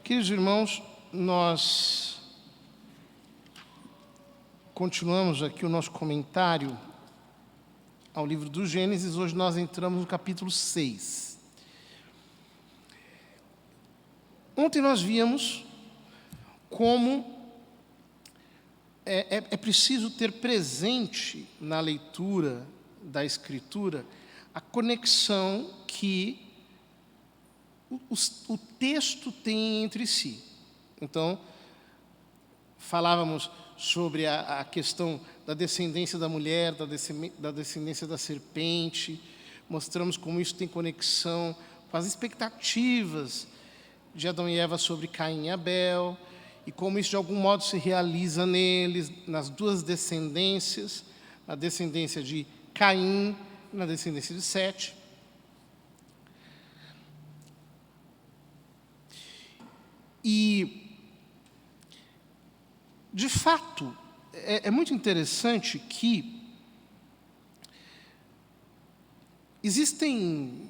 Queridos irmãos, nós continuamos aqui o nosso comentário ao livro do Gênesis. Hoje nós entramos no capítulo 6. Ontem nós víamos como é preciso ter presente na leitura da Escritura a conexão que o texto tem entre si. Então, falávamos sobre a questão da descendência da mulher, da descendência da serpente, mostramos como isso tem conexão com as expectativas de Adão e Eva sobre Caim e Abel, e como isso de algum modo se realiza neles, nas duas descendências, na descendência de Caim e na descendência de Sete. E, de fato, é muito interessante que existem,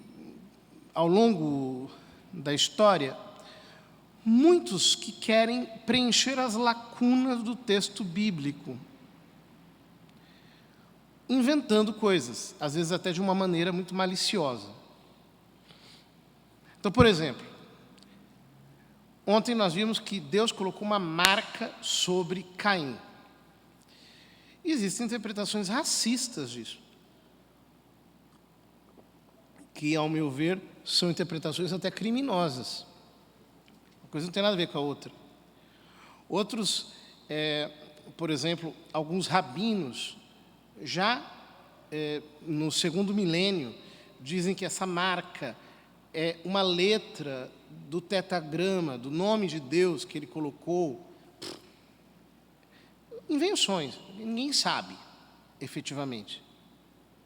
ao longo da história, muitos que querem preencher as lacunas do texto bíblico, inventando coisas, às vezes até de uma maneira muito maliciosa. Então, por exemplo, ontem nós vimos que Deus colocou uma marca sobre Caim. E existem interpretações racistas disso, que, ao meu ver, são interpretações até criminosas. Uma coisa não tem nada a ver com a outra. Outros, por exemplo, alguns rabinos, já no segundo milênio, dizem que essa marca é uma letra do tetagrama, do nome de Deus que ele colocou. Invenções, ninguém sabe, efetivamente,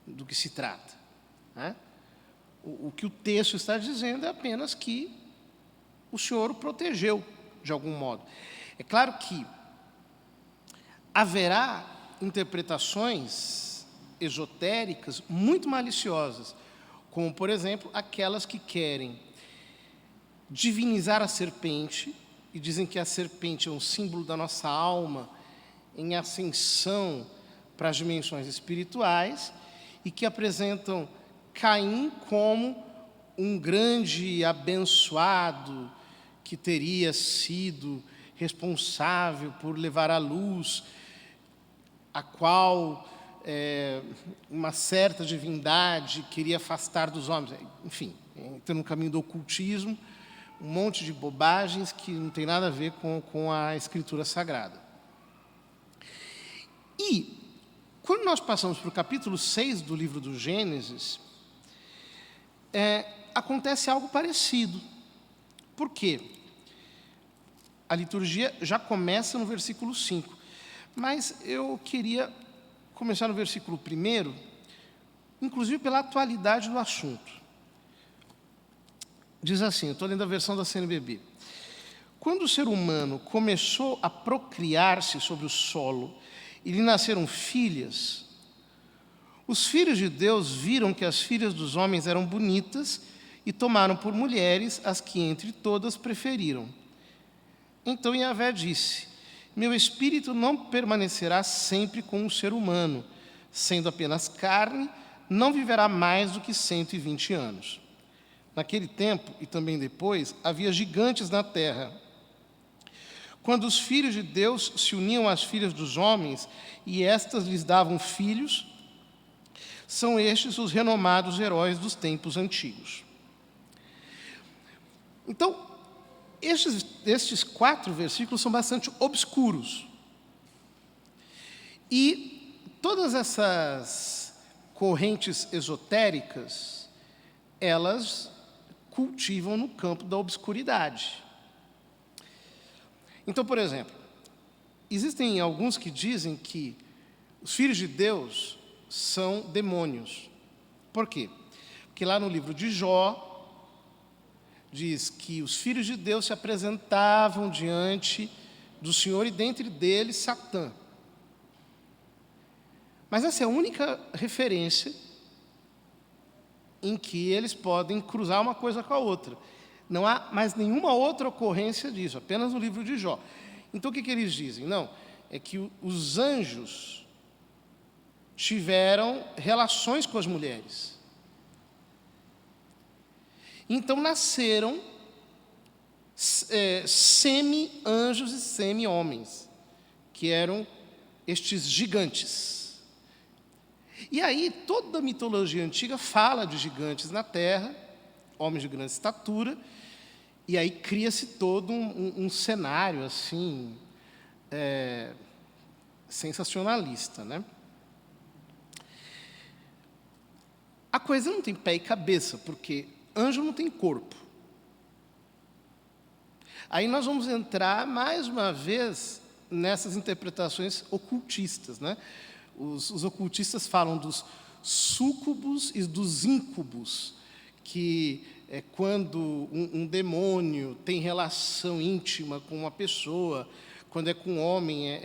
do que se trata, né? O que o texto está dizendo é apenas que o Senhor o protegeu, de algum modo. É claro que haverá interpretações esotéricas muito maliciosas, como, por exemplo, aquelas que querem divinizar a serpente, e dizem que a serpente é um símbolo da nossa alma em ascensão para as dimensões espirituais, e que apresentam Caim como um grande abençoado que teria sido responsável por levar à luz a qual uma certa divindade queria afastar dos homens. Enfim, entra no caminho do ocultismo, um monte de bobagens que não tem nada a ver com a Escritura Sagrada. E, quando nós passamos para o capítulo 6 do livro do Gênesis, acontece algo parecido. Por quê? A liturgia já começa no versículo 5, mas eu queria começar no versículo 1, inclusive pela atualidade do assunto. Diz assim, eu estou lendo a versão da CNBB. Quando o ser humano começou a procriar-se sobre o solo e lhe nasceram filhas, os filhos de Deus viram que as filhas dos homens eram bonitas e tomaram por mulheres as que entre todas preferiram. Então Yahvé disse: meu espírito não permanecerá sempre com o ser humano, sendo apenas carne, não viverá mais do que 120 anos. Naquele tempo, e também depois, havia gigantes na terra. Quando os filhos de Deus se uniam às filhas dos homens, e estas lhes davam filhos, são estes os renomados heróis dos tempos antigos. Então, estes 4 versículos são bastante obscuros. E todas essas correntes esotéricas, elas cultivam no campo da obscuridade. Então, por exemplo, existem alguns que dizem que os filhos de Deus são demônios. Por quê? Porque lá no livro de Jó, diz que os filhos de Deus se apresentavam diante do Senhor e dentre deles Satã. Mas essa é a única referência em que eles podem cruzar uma coisa com a outra. Não há mais nenhuma outra ocorrência disso, apenas no livro de Jó. Então, o que eles dizem? Não, é que os anjos tiveram relações com as mulheres. Então, nasceram semi-anjos e semi-homens, que eram estes gigantes. E aí, toda a mitologia antiga fala de gigantes na terra, homens de grande estatura, e aí cria-se todo um cenário assim sensacionalista, né? A coisa não tem pé e cabeça, porque anjo não tem corpo. Aí nós vamos entrar, mais uma vez, nessas interpretações ocultistas, né? Os ocultistas falam dos súcubos e dos íncubos, que é quando um demônio tem relação íntima com uma pessoa, quando é com um homem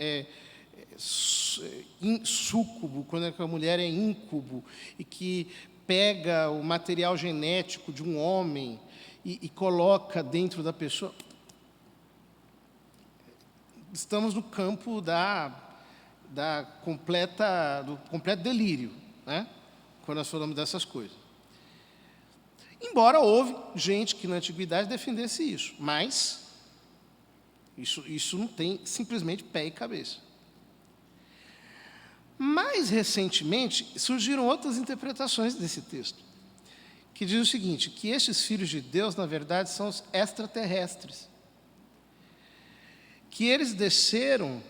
súcubo, quando é com a mulher é íncubo, e que pega o material genético de um homem e coloca dentro da pessoa. Estamos no campo do completo delírio, né? Quando nós falamos dessas coisas. Embora houve gente que na antiguidade defendesse isso, mas isso não tem simplesmente pé e cabeça. Mais recentemente, surgiram outras interpretações desse texto, que diz o seguinte, que estes filhos de Deus, na verdade, são os extraterrestres, que eles desceram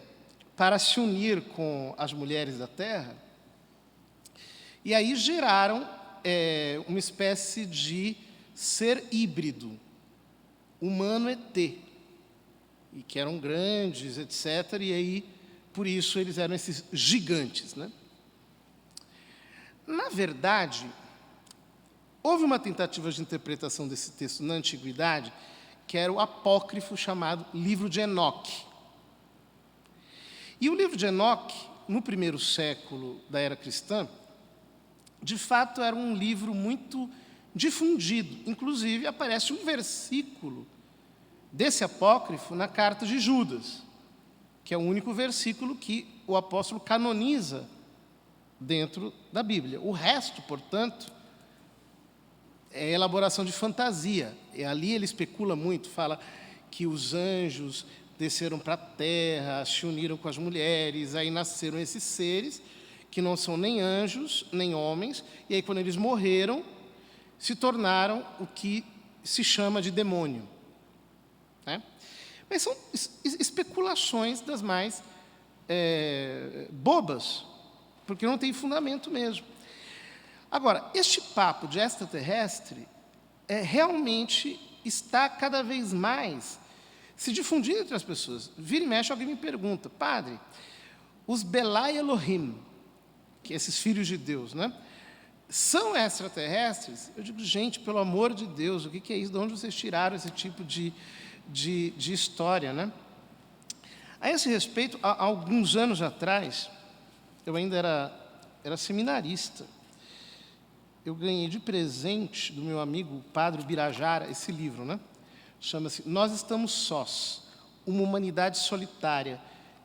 para se unir com as mulheres da terra, e aí geraram uma espécie de ser híbrido, humano-ET, e que eram grandes, etc., e aí, por isso, eles eram esses gigantes, né? Na verdade, houve uma tentativa de interpretação desse texto na Antiguidade, que era o apócrifo chamado Livro de Enoque. E o livro de Enoque, no primeiro século da era cristã, de fato era um livro muito difundido. Inclusive, aparece um versículo desse apócrifo na carta de Judas, que é o único versículo que o apóstolo canoniza dentro da Bíblia. O resto, portanto, é elaboração de fantasia. E ali ele especula muito, fala que os anjos desceram para a terra, se uniram com as mulheres, aí nasceram esses seres, que não são nem anjos, nem homens, e aí quando eles morreram, se tornaram o que se chama de demônio. Né? Mas são especulações das mais bobas, porque não tem fundamento mesmo. Agora, este papo de extraterrestre realmente está cada vez mais se difundindo entre as pessoas. Vira e mexe, alguém me pergunta, padre, os Belai Elohim, que esses filhos de Deus, né, são extraterrestres? Eu digo, gente, pelo amor de Deus, o que é isso? De onde vocês tiraram esse tipo de história, né? A esse respeito, há alguns anos atrás, eu ainda era seminarista, eu ganhei de presente do meu amigo, o padre Birajara, esse livro, né? Chama-se Nós Estamos Sós, uma humanidade solitária,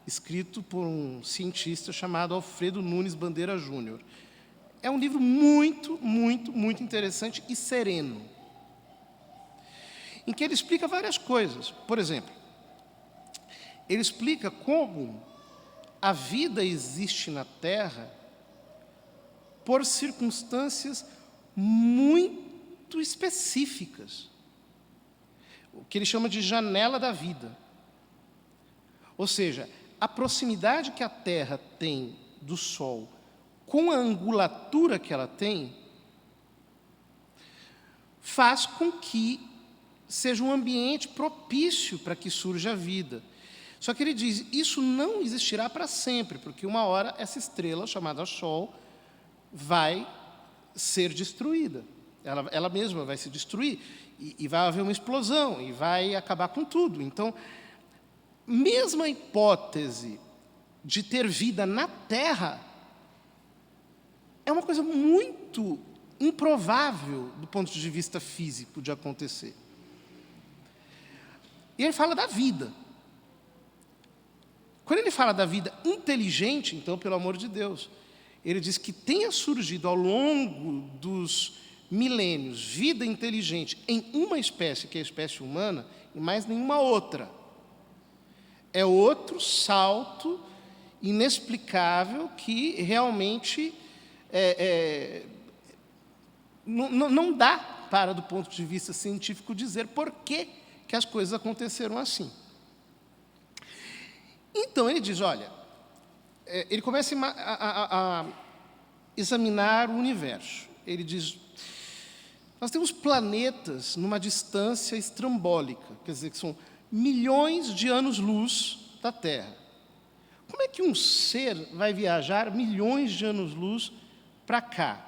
escrito por um cientista chamado Alfredo Nunes Bandeira Júnior. É um livro muito, muito, muito interessante e sereno, em que ele explica várias coisas. Por exemplo, ele explica como a vida existe na Terra por circunstâncias muito específicas, o que ele chama de janela da vida. Ou seja, a proximidade que a Terra tem do Sol com a angulatura que ela tem faz com que seja um ambiente propício para que surja a vida. Só que ele diz, isso não existirá para sempre, porque uma hora essa estrela, chamada Sol, vai ser destruída. Ela mesma vai se destruir, e vai haver uma explosão, e vai acabar com tudo. Então, mesmo a hipótese de ter vida na Terra é uma coisa muito improvável do ponto de vista físico de acontecer. E ele fala da vida. Quando ele fala da vida inteligente, então, pelo amor de Deus, ele diz que tenha surgido ao longo dos milênios vida inteligente em uma espécie, que é a espécie humana, e mais nenhuma outra. É outro salto inexplicável que realmente não dá para, do ponto de vista científico, dizer por que as coisas aconteceram assim. Então, ele diz, olha, ele começa a examinar o universo. Ele diz, nós temos planetas numa distância estrambólica, quer dizer, que são milhões de anos-luz da Terra. Como é que um ser vai viajar milhões de anos-luz para cá,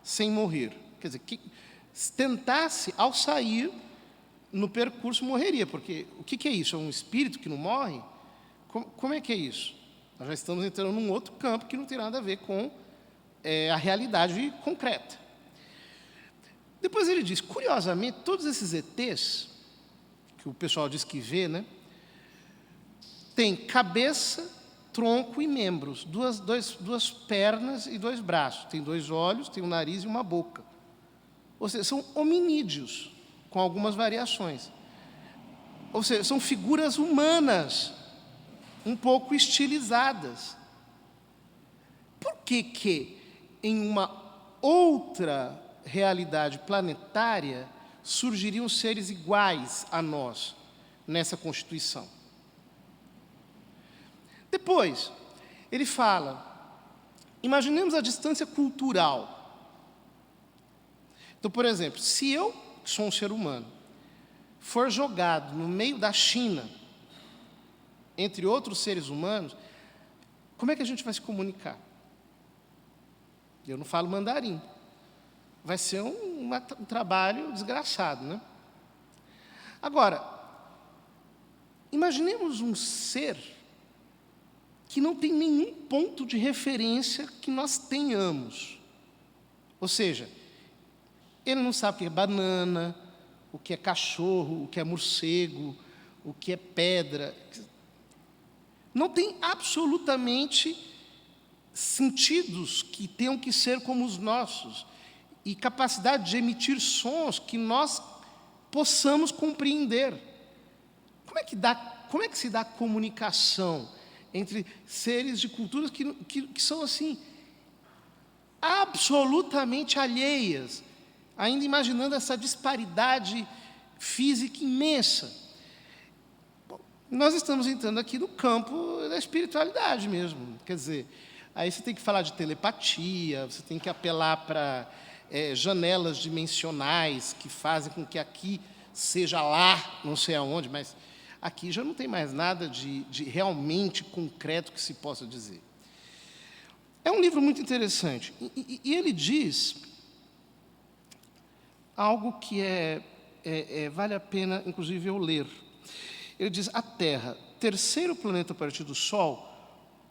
sem morrer? Quer dizer, se tentasse, ao sair, no percurso morreria, porque o que é isso? É um espírito que não morre? Como é que é isso? Nós já estamos entrando num outro campo que não tem nada a ver com a realidade concreta. Depois ele diz, curiosamente, todos esses ETs, que o pessoal diz que vê, né, tem cabeça, tronco e membros, duas pernas e 2 braços. Tem 2 olhos, tem um nariz e uma boca. Ou seja, são hominídeos, com algumas variações. Ou seja, são figuras humanas, um pouco estilizadas. Por que em uma outra realidade planetária surgiriam seres iguais a nós nessa constituição? Depois, ele fala, imaginemos a distância cultural. Então, por exemplo, se eu, que sou um ser humano, for jogado no meio da China, entre outros seres humanos, como é que a gente vai se comunicar? Eu não falo mandarim. Vai ser um trabalho desgraçado, né? Agora, imaginemos um ser que não tem nenhum ponto de referência que nós tenhamos. Ou seja, ele não sabe o que é banana, o que é cachorro, o que é morcego, o que é pedra. Não tem absolutamente sentidos que tenham que ser como os nossos e capacidade de emitir sons que nós possamos compreender. Como é que se dá comunicação entre seres de culturas que são assim absolutamente alheias, ainda imaginando essa disparidade física imensa? Bom, nós estamos entrando aqui no campo da espiritualidade mesmo. Quer dizer, aí você tem que falar de telepatia, você tem que apelar para janelas dimensionais que fazem com que aqui seja lá, não sei aonde, mas aqui já não tem mais nada de realmente concreto que se possa dizer. É um livro muito interessante. E ele diz algo que vale a pena, inclusive, eu ler. Ele diz, a Terra, terceiro planeta a partir do Sol,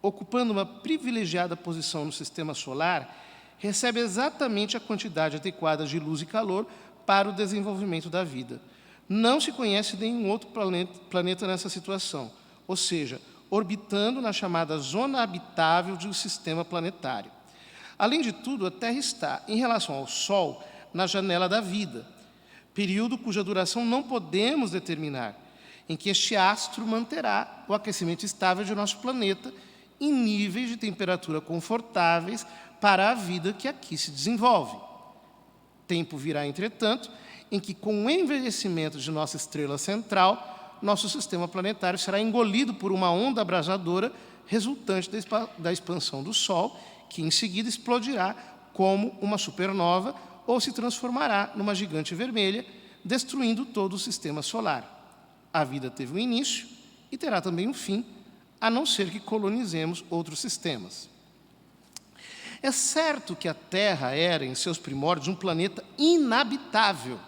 ocupando uma privilegiada posição no sistema solar, recebe exatamente a quantidade adequada de luz e calor para o desenvolvimento da vida. Não se conhece nenhum outro planeta nessa situação, ou seja, orbitando na chamada zona habitável de um sistema planetário. Além de tudo, a Terra está, em relação ao Sol, na janela da vida, período cuja duração não podemos determinar, em que este astro manterá o aquecimento estável de nosso planeta em níveis de temperatura confortáveis para a vida que aqui se desenvolve. Tempo virá, entretanto, em que, com o envelhecimento de nossa estrela central, nosso sistema planetário será engolido por uma onda abrasadora resultante da expansão do Sol, que em seguida explodirá como uma supernova ou se transformará numa gigante vermelha, destruindo todo o sistema solar. A vida teve um início e terá também um fim, a não ser que colonizemos outros sistemas. É certo que a Terra era, em seus primórdios, um planeta inabitável.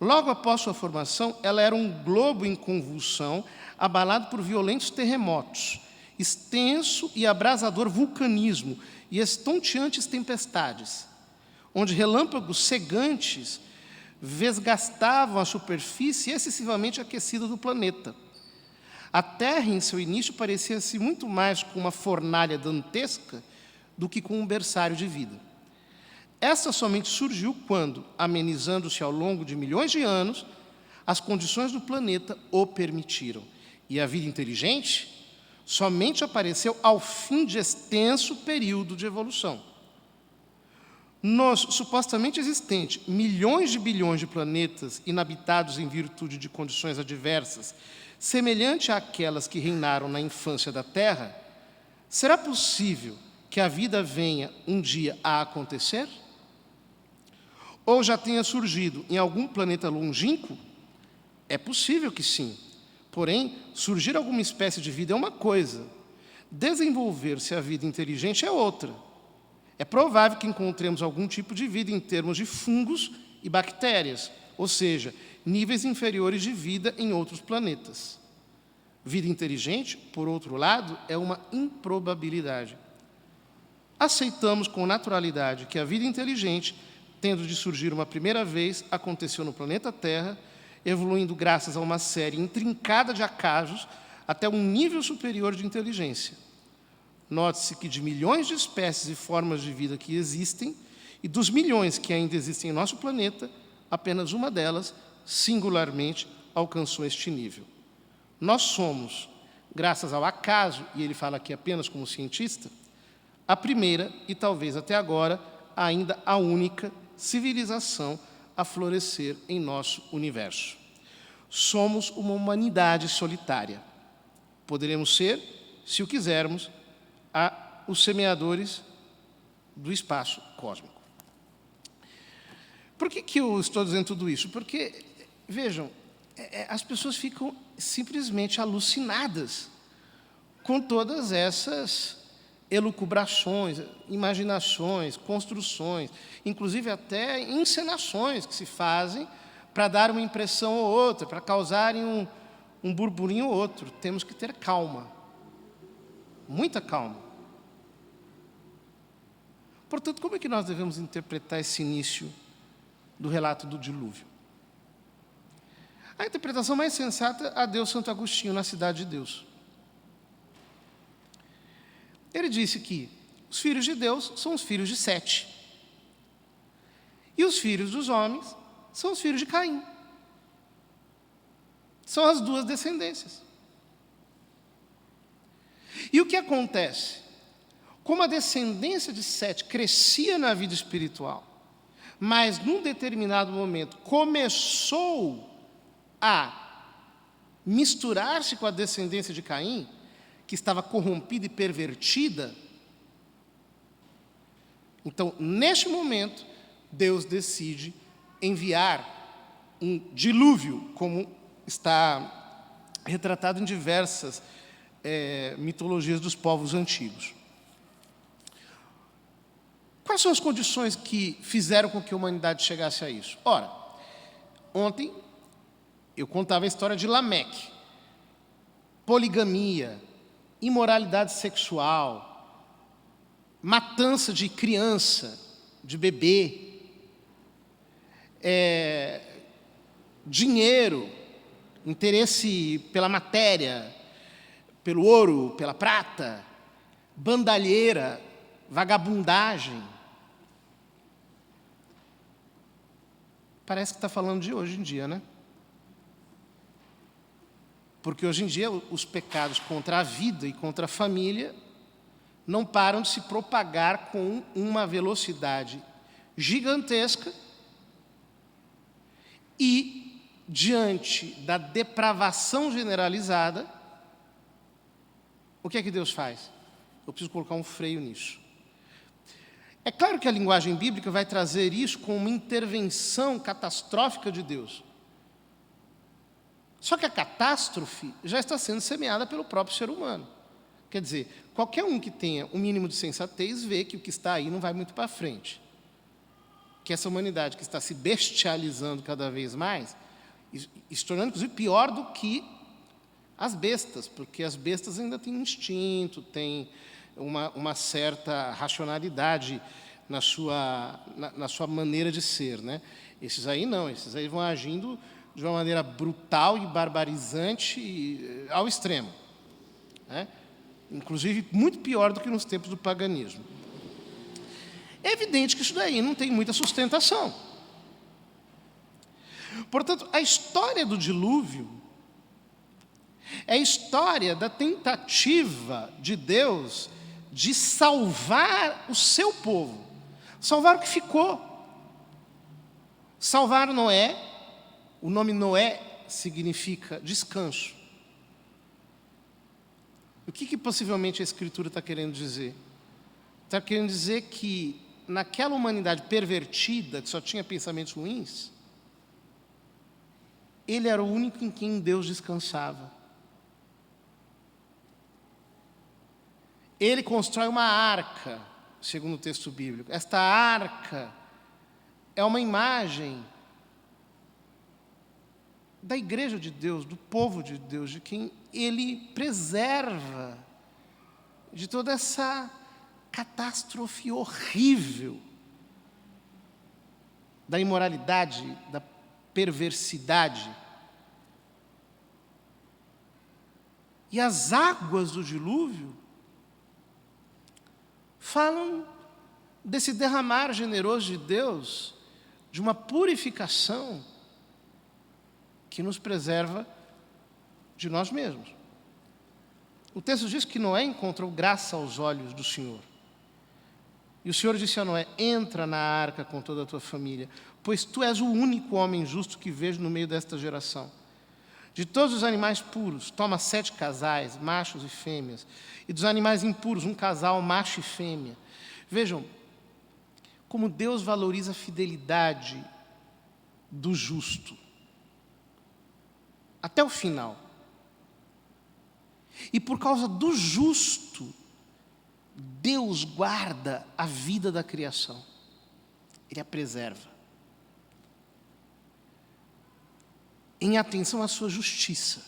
Logo após sua formação, ela era um globo em convulsão, abalado por violentos terremotos, extenso e abrasador vulcanismo e estonteantes tempestades, onde relâmpagos cegantes desgastavam a superfície excessivamente aquecida do planeta. A Terra, em seu início, parecia-se muito mais com uma fornalha dantesca do que com um berçário de vida. Essa somente surgiu quando, amenizando-se ao longo de milhões de anos, as condições do planeta o permitiram. E a vida inteligente somente apareceu ao fim de extenso período de evolução. Nos supostamente existentes milhões de bilhões de planetas inabitados em virtude de condições adversas, semelhante àquelas que reinaram na infância da Terra, será possível que a vida venha um dia a acontecer? Ou já tenha surgido em algum planeta longínquo? É possível que sim. Porém, surgir alguma espécie de vida é uma coisa, desenvolver-se a vida inteligente é outra. É provável que encontremos algum tipo de vida em termos de fungos e bactérias, ou seja, níveis inferiores de vida em outros planetas. Vida inteligente, por outro lado, é uma improbabilidade. Aceitamos com naturalidade que a vida inteligente, tendo de surgir uma primeira vez, aconteceu no planeta Terra, evoluindo graças a uma série intrincada de acasos até um nível superior de inteligência. Note-se que de milhões de espécies e formas de vida que existem, e dos milhões que ainda existem em nosso planeta, apenas uma delas, singularmente, alcançou este nível. Nós somos, graças ao acaso, e ele fala aqui apenas como cientista, a primeira e talvez até agora ainda a única civilização a florescer em nosso universo. Somos uma humanidade solitária. Poderemos ser, se o quisermos, os semeadores do espaço cósmico. Por que eu estou dizendo tudo isso? Porque, vejam, as pessoas ficam simplesmente alucinadas com todas essas elucubrações, imaginações, construções, inclusive até encenações que se fazem para dar uma impressão ou outra, para causarem um burburinho ou outro. Temos que ter calma, muita calma. Portanto, como é que nós devemos interpretar esse início do relato do dilúvio? A interpretação mais sensata a deu Santo Agostinho na Cidade de Deus. Ele disse que os filhos de Deus são os filhos de Sete. E os filhos dos homens são os filhos de Caim. São as duas descendências. E o que acontece? Como a descendência de Sete crescia na vida espiritual, mas num determinado momento começou a misturar-se com a descendência de Caim, que estava corrompida e pervertida, então, neste momento, Deus decide enviar um dilúvio, como está retratado em diversas mitologias dos povos antigos. Quais são as condições que fizeram com que a humanidade chegasse a isso? Ora, ontem eu contava a história de Lameque. Poligamia, imoralidade sexual, matança de criança, de bebê, dinheiro, interesse pela matéria, pelo ouro, pela prata, bandalheira, vagabundagem. Parece que está falando de hoje em dia, né? Porque hoje em dia os pecados contra a vida e contra a família não param de se propagar com uma velocidade gigantesca e, diante da depravação generalizada, o que é que Deus faz? Eu preciso colocar um freio nisso. É claro que a linguagem bíblica vai trazer isso como uma intervenção catastrófica de Deus. Só que a catástrofe já está sendo semeada pelo próprio ser humano. Quer dizer, qualquer um que tenha um mínimo de sensatez vê que o que está aí não vai muito para frente. Que essa humanidade que está se bestializando cada vez mais, e se tornando, inclusive, pior do que as bestas, porque as bestas ainda têm um instinto, têm uma certa racionalidade na sua maneira de ser, né? Esses aí não, esses aí vão agindo de uma maneira brutal e barbarizante ao extremo, né? Inclusive muito pior do que nos tempos do paganismo. É evidente que isso daí não tem muita sustentação. Portanto, a história do dilúvio é a história da tentativa de Deus de salvar o seu povo, salvar o que ficou. Salvar Noé, o nome Noé significa descanso. O que possivelmente a Escritura está querendo dizer? Está querendo dizer que naquela humanidade pervertida, que só tinha pensamentos ruins, ele era o único em quem Deus descansava. Ele constrói uma arca, segundo o texto bíblico. Esta arca é uma imagem da igreja de Deus, do povo de Deus, de quem ele preserva de toda essa catástrofe horrível da imoralidade, da perversidade. E as águas do dilúvio falam desse derramar generoso de Deus, de uma purificação que nos preserva de nós mesmos. O texto diz que Noé encontrou graça aos olhos do Senhor. E o Senhor disse a Noé: entra na arca com toda a tua família, pois tu és o único homem justo que vejo no meio desta geração. De todos os animais puros, toma 7 casais, machos e fêmeas, e dos animais impuros, um casal, macho e fêmea. Vejam como Deus valoriza a fidelidade do justo até o final. E por causa do justo, Deus guarda a vida da criação. Ele a preserva. Em atenção à sua justiça.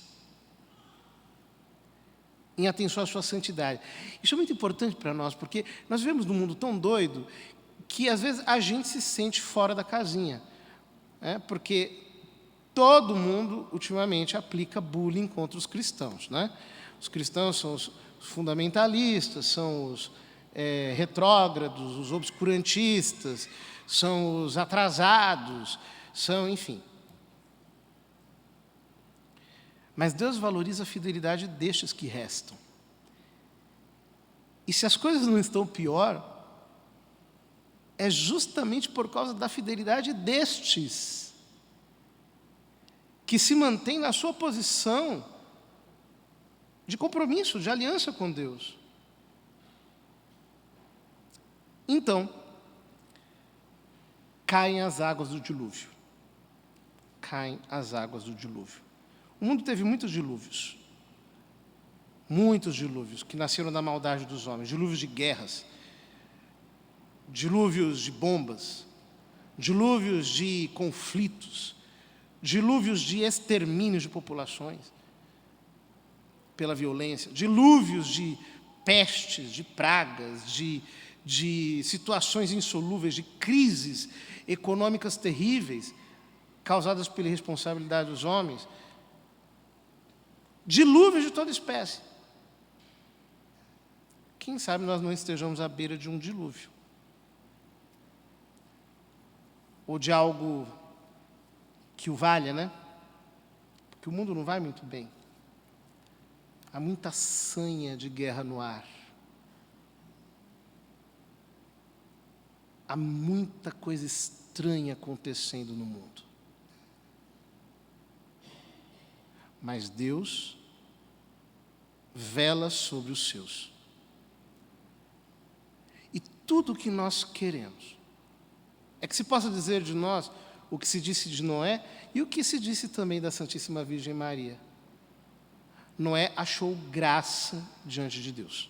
Em atenção à sua santidade. Isso é muito importante para nós, porque nós vivemos num mundo tão doido que às vezes a gente se sente fora da casinha, né? Porque todo mundo ultimamente aplica bullying contra os cristãos, né? Os cristãos são os fundamentalistas, são os retrógrados, os obscurantistas, são os atrasados, são, enfim. Mas Deus valoriza a fidelidade destes que restam. E se as coisas não estão pior, é justamente por causa da fidelidade destes, que se mantém na sua posição de compromisso, de aliança com Deus. Então, caem as águas do dilúvio. Caem as águas do dilúvio. O mundo teve muitos dilúvios, que nasceram da maldade dos homens, dilúvios de guerras, dilúvios de bombas, dilúvios de conflitos, dilúvios de extermínio de populações pela violência, dilúvios de pestes, de pragas, de situações insolúveis, de crises econômicas terríveis, causadas pela irresponsabilidade dos homens, dilúvios de toda espécie. Quem sabe nós não estejamos à beira de um dilúvio, ou de algo que o valha, né? Porque o mundo não vai muito bem. Há muita sanha de guerra no ar. Há muita coisa estranha acontecendo no mundo. Mas Deus vela sobre os seus. E tudo o que nós queremos é que se possa dizer de nós o que se disse de Noé e o que se disse também da Santíssima Virgem Maria. Noé achou graça diante de Deus.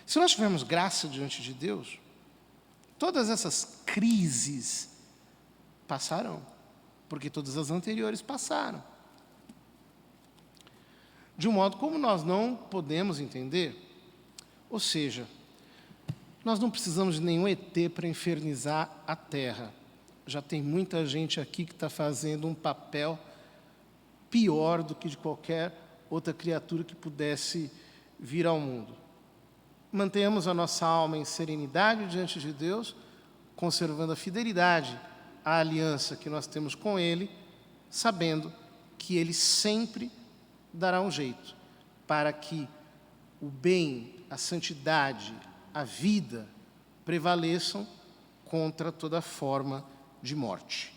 Se nós tivermos graça diante de Deus, todas essas crises passarão, porque todas as anteriores passaram. De um modo como nós não podemos entender, ou seja, nós não precisamos de nenhum ET para infernizar a Terra. já tem muita gente aqui que está fazendo um papel pior do que de qualquer outra criatura que pudesse vir ao mundo. Mantenhamos a nossa alma em serenidade diante de Deus, conservando a fidelidade à aliança que nós temos com Ele, sabendo que Ele sempre dará um jeito para que o bem, a santidade, a vida prevaleçam contra toda forma de morte.